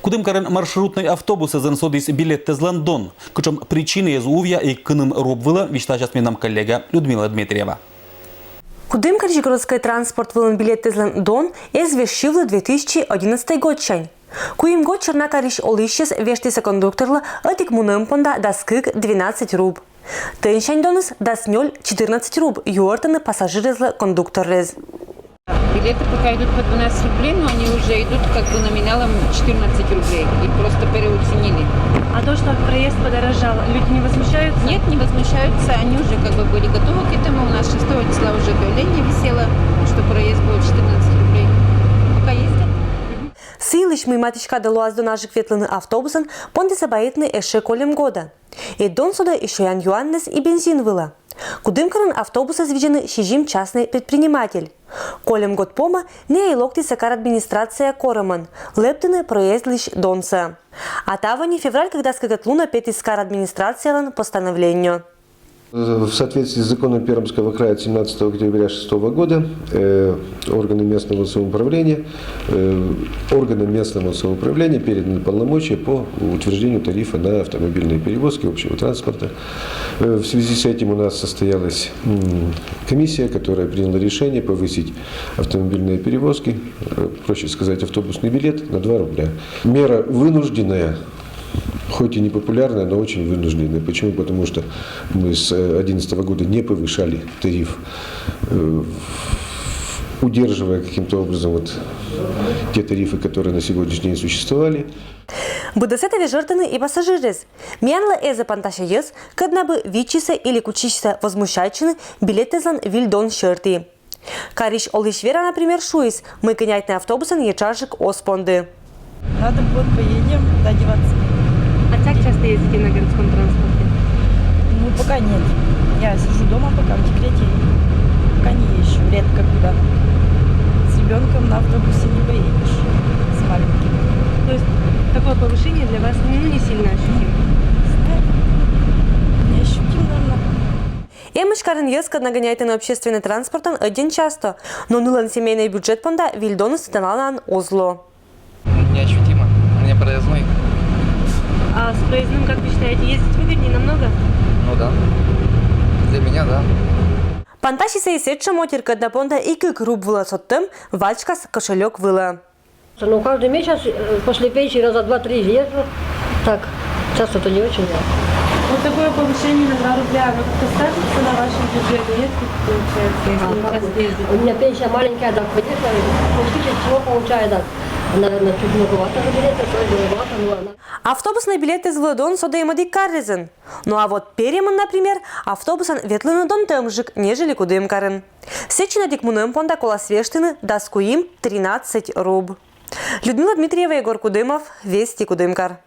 Кудымкарын маршрутный автобусы зансодис билет тезлан Дон. Кучом причины из увья и кыным робвыла вещтачат нам коллега Людмила Дмитриева. Кудымкар городской транспорт вылын билет тезлан Дон извещил 2011 год чань. Куим год чернакариш олищес вештиса кондукторла атик мунымпонда даскык 12 руб. Теншань доныс даснёль 14 руб, юортаны пассажирезла кондукторрез. Билеты пока идут по 12 рублей, но они уже идут как бы номиналом 14 рублей. Их просто переоценили. А то, что проезд подорожал, люди не возмущаются? Нет, не возмущаются. Они уже как бы были готовы к этому. У нас 6 числа уже объявление висело, что проезд будет 14 рублей. Пока ездят. Силыш мы матичка далуаз до наших ветлыны автобусан понды забаитны эше колем года. И дон сюда еще ян юаннес и бензин выла. Кудымкарын автобуса зведены шижим частный предприниматель. Колем год пома не и локти сакар администрация короман. Лептыны проезд лишь донца. А тавани февраль, когда скагат луна петый скар администрация постановлению. В соответствии с законом Пермского края 17 октября 2006 года органам местного самоуправления переданы полномочия по утверждению тарифа на автомобильные перевозки общего транспорта. В связи с этим у нас состоялась комиссия, которая приняла решение повысить автомобильные перевозки, проще сказать, автобусный билет на 2 рубля. Мера вынужденная. Хоть и не популярная, но очень вынужденная. Почему? Потому что мы с 2011 года не повышали тариф, удерживая каким-то образом те тарифы, которые на сегодняшний день существовали. Будасетове жертвы и пассажирез. Мянла эза панташа ес, когда бы вичиса или кучиса возмущайчины билеты зан вильдон шерти. Кариш олишвера, например, шуис, мы конятный автобусан ечаржик оспонды. Надо будет поедем, додеваться. А как часто ездите на городском транспорте? Ну, пока нет. Я сижу дома, пока в декрете. Пока не езжу, редко куда. С ребенком на автобусе не поедешь, с маленьким. То есть такое повышение для вас не сильно ощутимо? Не ощутим, наверное. Эмышкарын еска нагоняйте на общественный транспорт один часто, но нулан семейный бюджет понда вильдону станалан озло. Неощутимо, не проездной. А с проездным, как вы считаете, ездить выгоднее намного? Ну да, для меня да. Панташи сессеча мотер, когда понда и как руб выла соттем, вачкас кошелек выла. Ну, каждый месяц после пенсии раза 2-3 езжу. Так, часто-то не очень. Вот такое повышение на 2 рубля, оно как-то скажется на вашем бюджете, нет? Получается, если У меня пенсия маленькая, так, конечно, чуть всего получаю, так. Она чуть многовато билета, то дороговато, но она... Автобусный билет из Владон содеймоди каррезен. Ну а вот Перемон, например, автобусан ветлыны дон темжик, нежели Кудымкарын. Сечина дикмуным понда кола свештыны даскуим 13 руб. Людмила Дмитриева, Егор Кудымов, Вести Кудымкар.